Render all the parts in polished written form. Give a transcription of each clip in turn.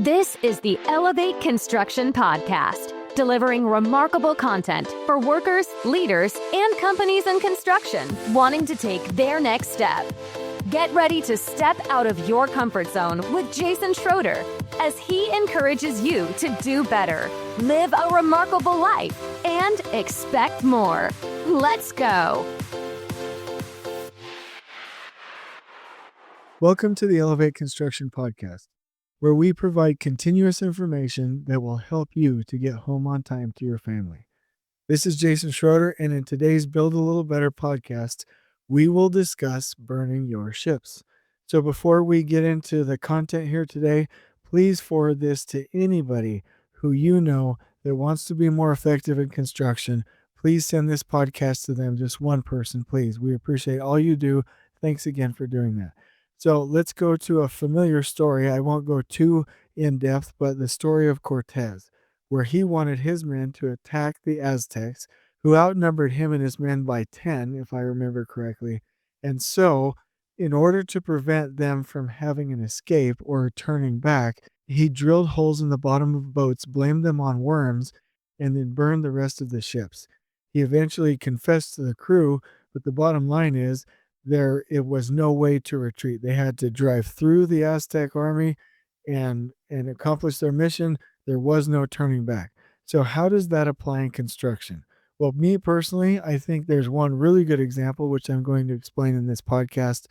This is the Elevate Construction Podcast, delivering remarkable content for workers, leaders, and companies in construction wanting to take their next step. Get ready to step out of your comfort zone with Jason Schroeder as he encourages you to do better, live a remarkable life, and expect more. Let's go. Welcome to the Elevate Construction Podcast, where we provide continuous information that will help you to get home on time to your family. This is Jason Schroeder, and in today's Build a Little Better podcast, we will discuss burning your ships. So before we get into the content here today, please forward this to anybody who you know that wants to be more effective in construction. Please send this podcast to them, just one person, please. We appreciate all you do. Thanks again for doing that. So let's go to a familiar story. I won't go too in depth, but the story of Cortez, where he wanted his men to attack the Aztecs, who outnumbered him and his men by 10, if I remember correctly. And so, in order to prevent them from having an escape or turning back, he drilled holes in the bottom of boats, blamed them on worms, and then burned the rest of the ships. He eventually confessed to the crew, but the bottom line is, it was no way to retreat. They had to drive through the Aztec army and accomplish their mission. There was no turning back. So how does that apply in construction? Well, me personally, I think there's one really good example, which I'm going to explain in this podcast,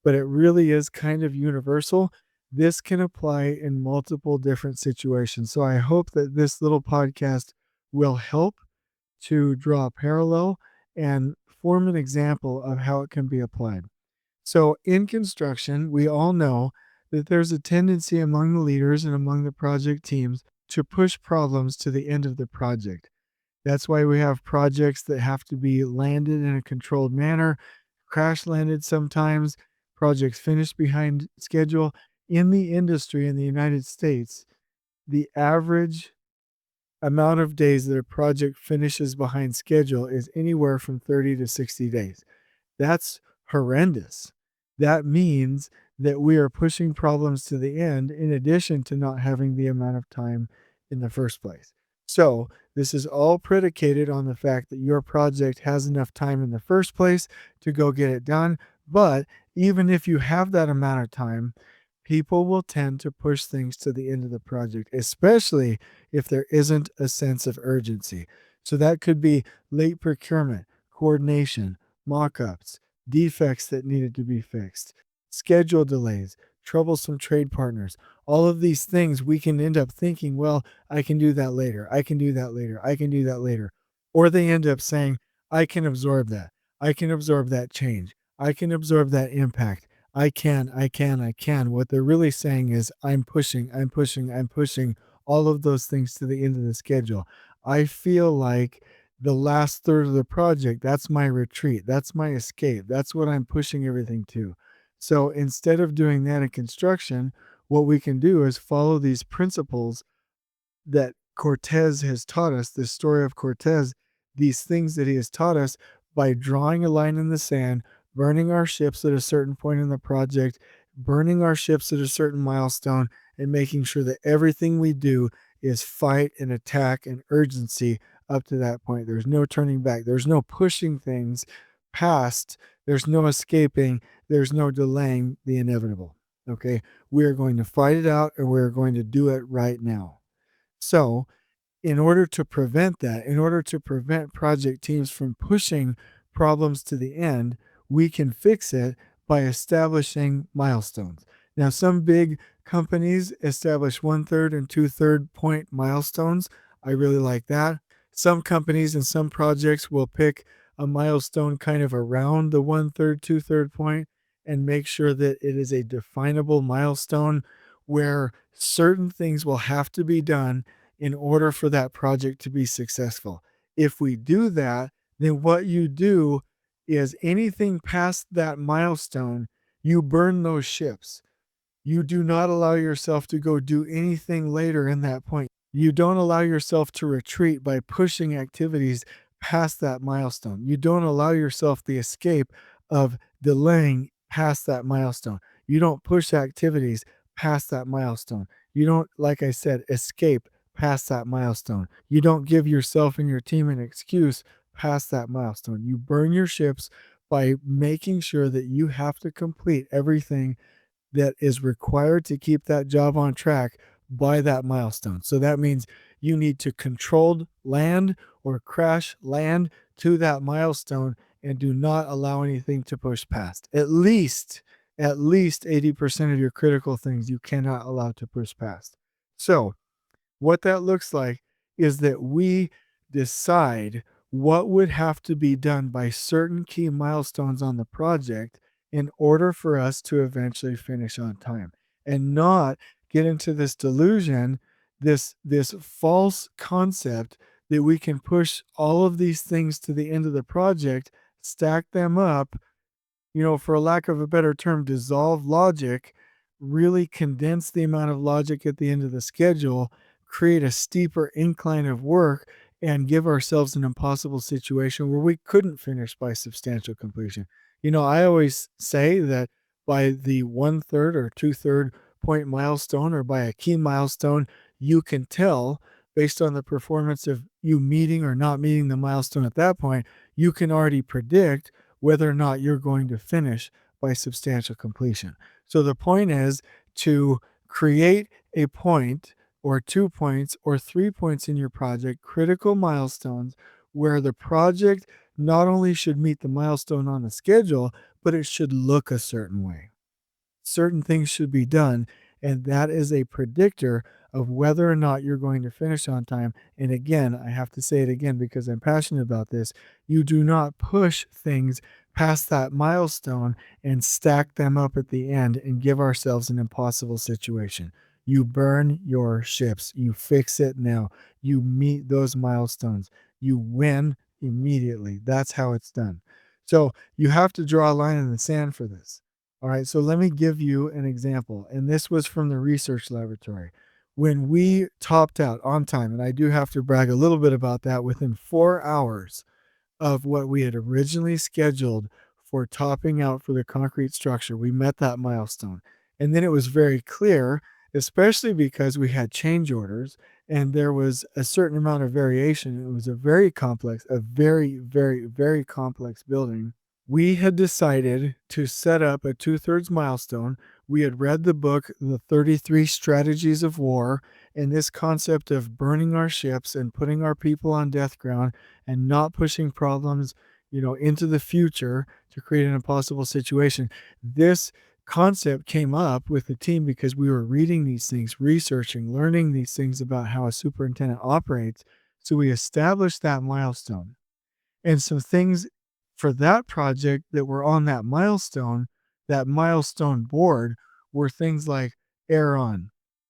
but it really is kind of universal. This can apply in multiple different situations. So I hope that this little podcast will help to draw a parallel and form an example of how it can be applied. So in construction, we all know that there's a tendency among the leaders and among the project teams to push problems to the end of the project. That's why we have projects that have to be landed in a controlled manner, crash landed sometimes, projects finished behind schedule. In the industry in the United States, the average amount of days that a project finishes behind schedule is anywhere from 30 to 60 days. That's horrendous. That means that we are pushing problems to the end in addition to not having the amount of time in the first place. So this is all predicated on the fact that your project has enough time in the first place to go get it done. But even if you have that amount of time, people will tend to push things to the end of the project, especially if there isn't a sense of urgency. So that could be late procurement, coordination, mock-ups, defects that needed to be fixed, schedule delays, troublesome trade partners. All of these things we can end up thinking, well, I can do that later. I can do that later. I can do that later. Or they end up saying, I can absorb that. I can absorb that change. I can absorb that impact. I can. What they're really saying is, I'm pushing all of those things to the end of the schedule. I feel like the last third of the project, that's my retreat. That's my escape. That's what I'm pushing everything to. So instead of doing that in construction, what we can do is follow these principles that Cortez has taught us, this story of Cortez, these things that he has taught us by drawing a line in the sand, burning our ships at a certain point in the project, burning our ships at a certain milestone, and making sure that everything we do is fight and attack and urgency up to that point. There's no turning back. There's no pushing things past. There's no escaping. There's no delaying the inevitable. Okay? We are going to fight it out, and we're going to do it right now. So, in order to prevent that, in order to prevent project teams from pushing problems to the end, we can fix it by establishing milestones. Now, some big companies establish 1/3 and 2/3 point milestones. I really like that. Some companies and some projects will pick a milestone kind of around the 1/3, 2/3 point and make sure that it is a definable milestone where certain things will have to be done in order for that project to be successful. If we do that, then what you do is anything past that milestone, you burn those ships. You do not allow yourself to go do anything later in that point. You don't allow yourself to retreat by pushing activities past that milestone. You don't allow yourself the escape of delaying past that milestone. You don't push activities past that milestone. You don't, like I said, escape past that milestone. You don't give yourself and your team an excuse past that milestone. You burn your ships by making sure that you have to complete everything that is required to keep that job on track by that milestone. So that means you need to controlled land or crash land to that milestone and do not allow anything to push past. At least 80% of your critical things you cannot allow to push past. So what that looks like is that we decide what would have to be done by certain key milestones on the project in order for us to eventually finish on time, and not get into this delusion, this false concept that we can push all of these things to the end of the project, stack them up, for a lack of a better term, dissolve logic, really condense the amount of logic at the end of the schedule, create a steeper incline of work, and give ourselves an impossible situation where we couldn't finish by substantial completion. I always say that by the 1/3 or 2/3 point milestone, or by a key milestone, you can tell based on the performance of you meeting or not meeting the milestone at that point, you can already predict whether or not you're going to finish by substantial completion. So the point is to create a point or 2 points or 3 points in your project, critical milestones, where the project not only should meet the milestone on the schedule, but it should look a certain way. Certain things should be done, and that is a predictor of whether or not you're going to finish on time. And again, I have to say it again because I'm passionate about this. You do not push things past that milestone and stack them up at the end and give ourselves an impossible situation. You burn your ships. You fix it now. You meet those milestones. You win immediately. That's how it's done. So you have to draw a line in the sand for this. All right, so let me give you an example. And this was from the research laboratory. When we topped out on time, and I do have to brag a little bit about that, within 4 hours of what we had originally scheduled for topping out for the concrete structure, we met that milestone. And then it was very clear, especially because we had change orders and there was a certain amount of variation. It was a very complex, a very, very, very complex building. We had decided to set up a 2/3 milestone. We had read the book, The 33 Strategies of War, and this concept of burning our ships and putting our people on death ground and not pushing problems, into the future to create an impossible situation. This concept came up with the team because we were reading these things, researching, learning these things about how a superintendent operates. So we established that milestone. And some things for that project that were on that milestone board, were things like air on,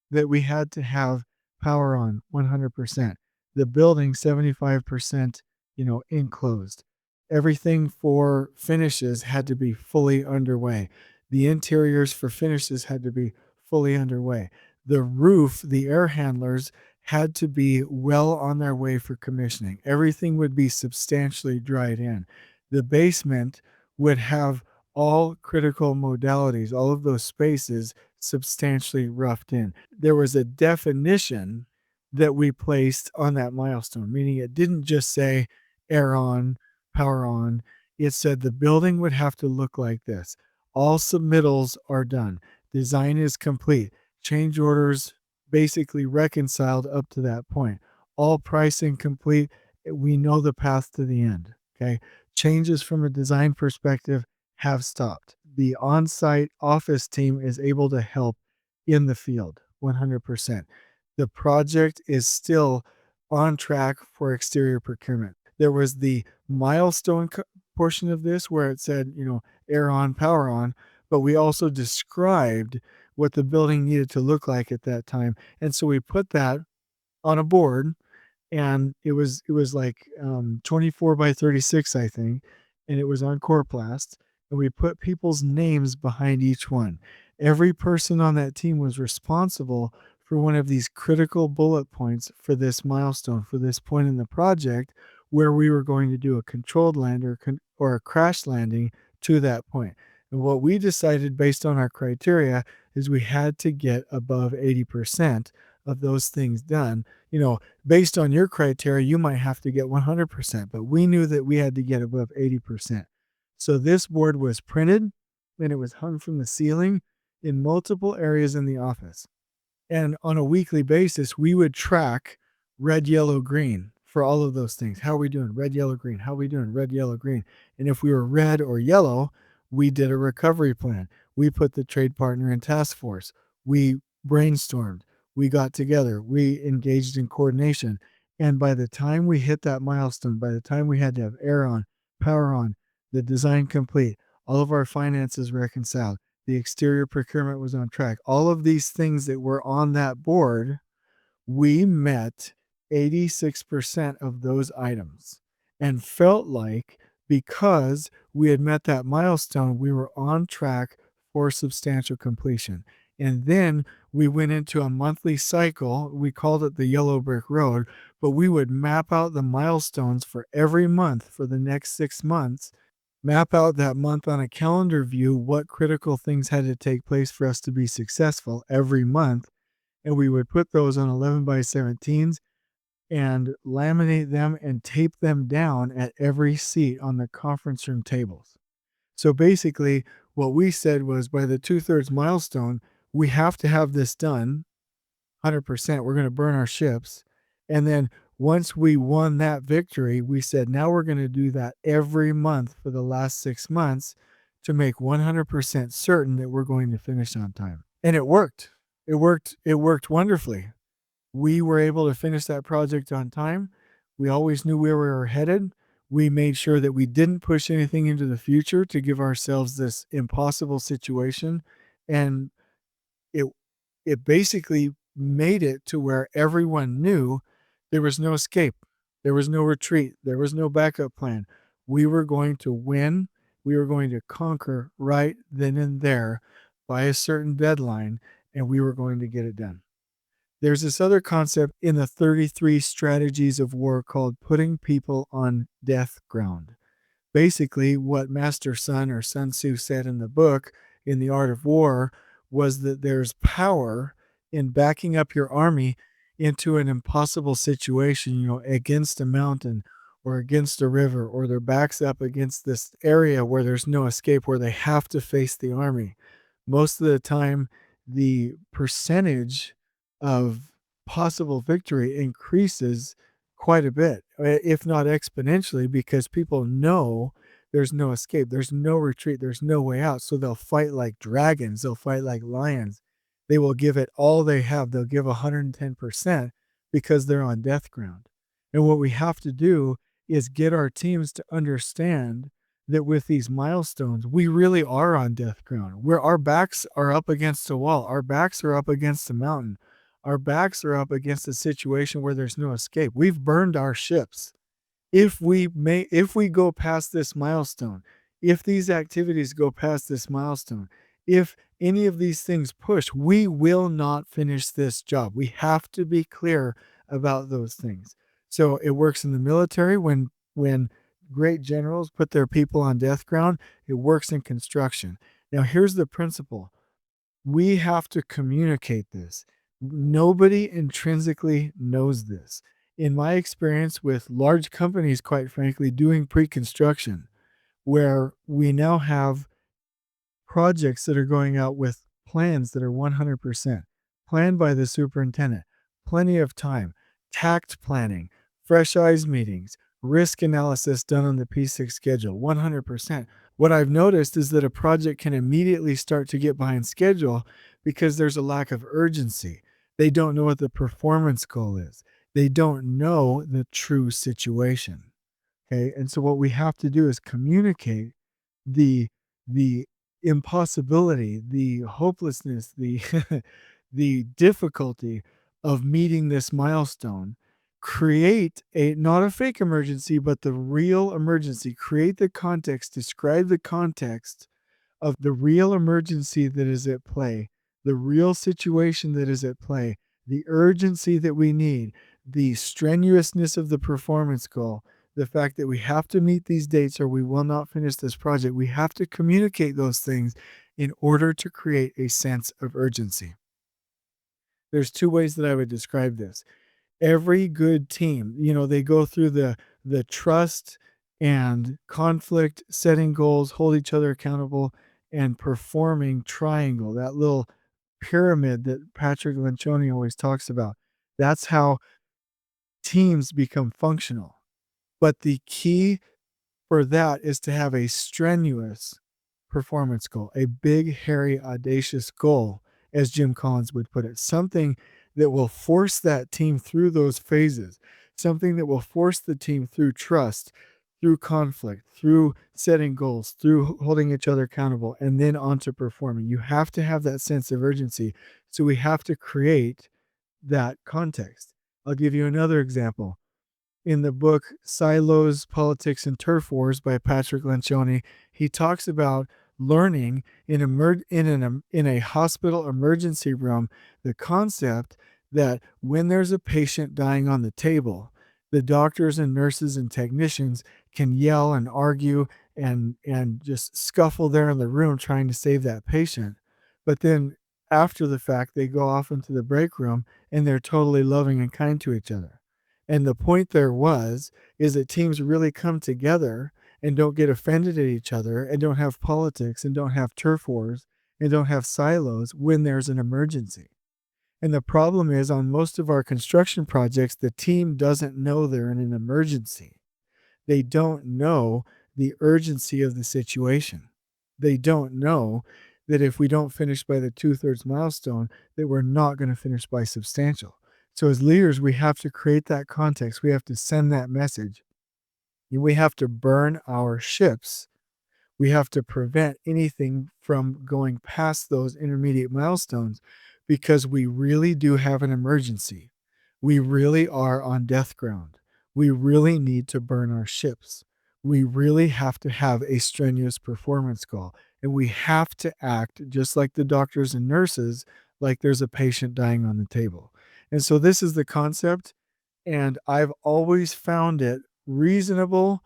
that we had to have power on 100%. The building 75%, enclosed. Everything for finishes had to be fully underway. The interiors for finishes had to be fully underway. The roof, the air handlers had to be well on their way for commissioning. Everything would be substantially dried in. The basement would have all critical modalities, all of those spaces substantially roughed in. There was a definition that we placed on that milestone, meaning it didn't just say air on, power on. It said the building would have to look like this. All submittals are done. Design is complete. Change orders basically reconciled up to that point. All pricing complete. We know the path to the end. Okay. Changes from a design perspective have stopped. The on-site office team is able to help in the field 100%. The project is still on track for exterior procurement. There was the milestone portion of this where it said, air on, power on, but we also described what the building needed to look like at that time. And so we put that on a board, and it was like 24 by 36, I think, and it was on Corplast, and we put people's names behind each one. Every person on that team was responsible for one of these critical bullet points for this milestone, for this point in the project where we were going to do a controlled land or a crash landing to that point. And what we decided based on our criteria is we had to get above 80% of those things done. Based on your criteria, you might have to get 100%, but we knew that we had to get above 80%. So this board was printed and it was hung from the ceiling in multiple areas in the office. And on a weekly basis, we would track red, yellow, green for all of those things. How are we doing? Red, yellow, green. How are we doing? Red, yellow, green. And if we were red or yellow, we did a recovery plan. We put the trade partner in task force. We brainstormed. We got together. We engaged in coordination. And by the time we hit that milestone, by the time we had to have air on, power on, the design complete, all of our finances reconciled, the exterior procurement was on track. All of these things that were on that board, we met 86% of those items and felt like because we had met that milestone, we were on track for substantial completion. And then we went into a monthly cycle. We called it the Yellow Brick Road, but we would map out the milestones for every month for the next 6 months, map out that month on a calendar view, what critical things had to take place for us to be successful every month. And we would put those on 11 by 17s and laminate them and tape them down at every seat on the conference room tables. So basically, what we said was by the 2/3 milestone, we have to have this done 100%. We're going to burn our ships. And then once we won that victory, we said, now we're going to do that every month for the last 6 months to make 100% certain that we're going to finish on time. And it worked. It worked wonderfully. We were able to finish that project on time. We always knew where we were headed. We made sure that we didn't push anything into the future to give ourselves this impossible situation. And it basically made it to where everyone knew there was no escape. There was no retreat. There was no backup plan. We were going to win. We were going to conquer right then and there by a certain deadline, and we were going to get it done. There's this other concept in the 33 strategies of war called putting people on death ground. Basically, what Master Sun or Sun Tzu said in the book, in The Art of War, was that there's power in backing up your army into an impossible situation, against a mountain or against a river, or their backs up against this area where there's no escape, where they have to face the army. Most of the time, the percentage of possible victory increases quite a bit, if not exponentially, because people know there's no escape, there's no retreat, there's no way out. So they'll fight like dragons, they'll fight like lions. They will give it all they have. They'll give 110% because they're on death ground. And what we have to do is get our teams to understand that with these milestones, we really are on death ground, where our backs are up against a wall, our backs are up against a mountain, our backs are up against a situation where there's no escape. We've burned our ships. If we go past this milestone, if these activities go past this milestone, if any of these things push, we will not finish this job. We have to be clear about those things. So it works in the military when great generals put their people on death ground. It works in construction. Now, here's the principle. We have to communicate this. Nobody intrinsically knows this. In my experience with large companies, quite frankly, doing pre-construction, where we now have projects that are going out with plans that are 100% planned by the superintendent, plenty of time, tact planning, fresh eyes meetings, risk analysis done on the P6 schedule, 100%. What I've noticed is that a project can immediately start to get behind schedule because there's a lack of urgency. They don't know what the performance goal is. They don't know the true situation. Okay. And so what we have to do is communicate the impossibility, the hopelessness, the the difficulty of meeting this milestone. Create not a fake emergency, but the real emergency. Create the context, describe the context of the real emergency that is at play, the real situation that is at play, the urgency that we need, the strenuousness of the performance goal, the fact that we have to meet these dates or we will not finish this project. We have to communicate those things in order to create a sense of urgency. There's two ways that I would describe this. Every good team, they go through the trust and conflict, setting goals, hold each other accountable, and performing triangle, that little pyramid that Patrick Lencioni always talks about. That's how teams become functional. But the key for that is to have a strenuous performance goal, a big, hairy, audacious goal, as Jim Collins would put it, something that will force that team through those phases, something that will force the team through trust, through conflict, through setting goals, through holding each other accountable, and then on to performing. You have to have that sense of urgency. So we have to create that context. I'll give you another example. In the book Silos, Politics, and Turf Wars by Patrick Lencioni, he talks about learning in a hospital emergency room the concept that when there's a patient dying on the table, the doctors and nurses and technicians can yell and argue and just scuffle there in the room trying to save that patient. But then after the fact, they go off into the break room and they're totally loving and kind to each other. And the point there is that teams really come together and don't get offended at each other and don't have politics and don't have turf wars and don't have silos when there's an emergency. And the problem is on most of our construction projects, the team doesn't know they're in an emergency. They don't know the urgency of the situation. They don't know that if we don't finish by the 2/3 milestone, that we're not going to finish by substantial. So as leaders, we have to create that context. We have to send that message. And we have to burn our ships. We have to prevent anything from going past those intermediate milestones because we really do have an emergency. We really are on death ground. We really need to burn our ships. We really have to have a strenuous performance goal. And we have to act just like the doctors and nurses, like there's a patient dying on the table. And so this is the concept. And I've always found it reasonable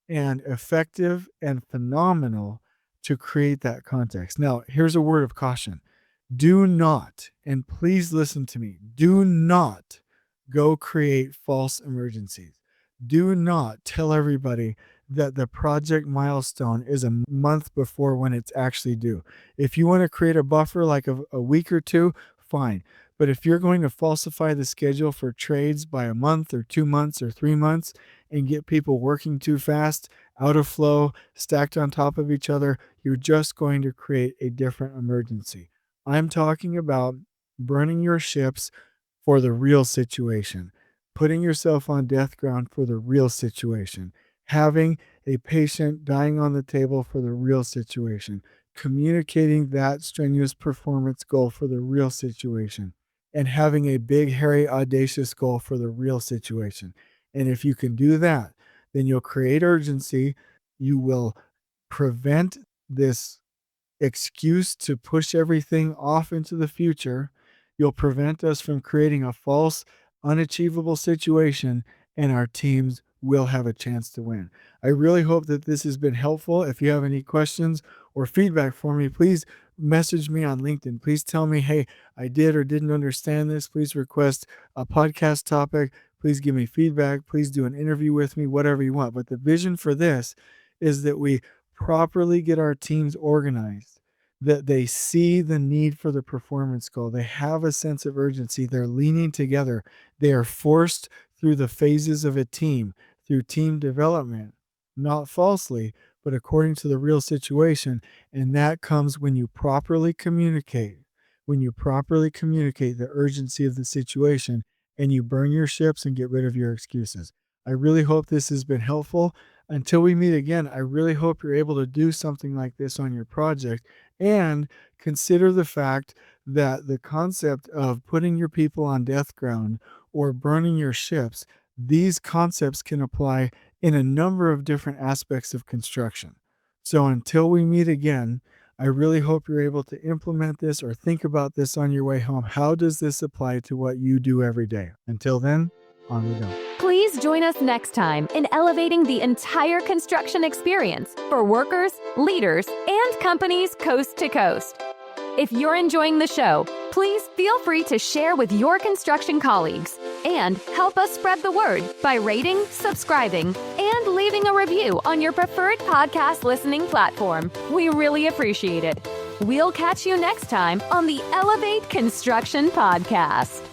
and effective and phenomenal to create that context. Now, here's a word of caution. Do not, and please listen to me, do not go create false emergencies. Do not tell everybody that the project milestone is a month before when it's actually due. If you want to create a buffer like a week or two, fine. But if you're going to falsify the schedule for trades by a month or 2 months or 3 months and get people working too fast, out of flow, stacked on top of each other, you're just going to create a different emergency. I'm talking about burning your ships for the real situation, putting yourself on death ground for the real situation, having a patient dying on the table for the real situation, communicating that strenuous performance goal for the real situation, and having a big, hairy, audacious goal for the real situation. And if you can do that, then you'll create urgency. You will prevent this excuse to push everything off into the future. You'll prevent us from creating a false, unachievable situation, and our teams will have a chance to win. I really hope that this has been helpful. If you have any questions or feedback for me, please message me on LinkedIn. Please tell me, hey, I did or didn't understand this. Please request a podcast topic. Please give me feedback. Please do an interview with me, whatever you want. But the vision for this is that we properly get our teams organized, that they see the need for the performance goal. They have a sense of urgency. They're leaning together. They are forced through the phases of a team, through team development, not falsely, but according to the real situation. And that comes when you properly communicate, the urgency of the situation, and you burn your ships and get rid of your excuses. I really hope this has been helpful. Until we meet again, I really hope you're able to do something like this on your project and consider the fact that the concept of putting your people on death ground or burning your ships, these concepts can apply in a number of different aspects of construction. So until we meet again, I really hope you're able to implement this or think about this on your way home. How does this apply to what you do every day? Until then, on we go. Please join us next time in elevating the entire construction experience for workers, leaders, and companies coast to coast. If you're enjoying the show, please feel free to share with your construction colleagues and help us spread the word by rating, subscribing, and leaving a review on your preferred podcast listening platform. We really appreciate it. We'll catch you next time on the Elevate Construction Podcast.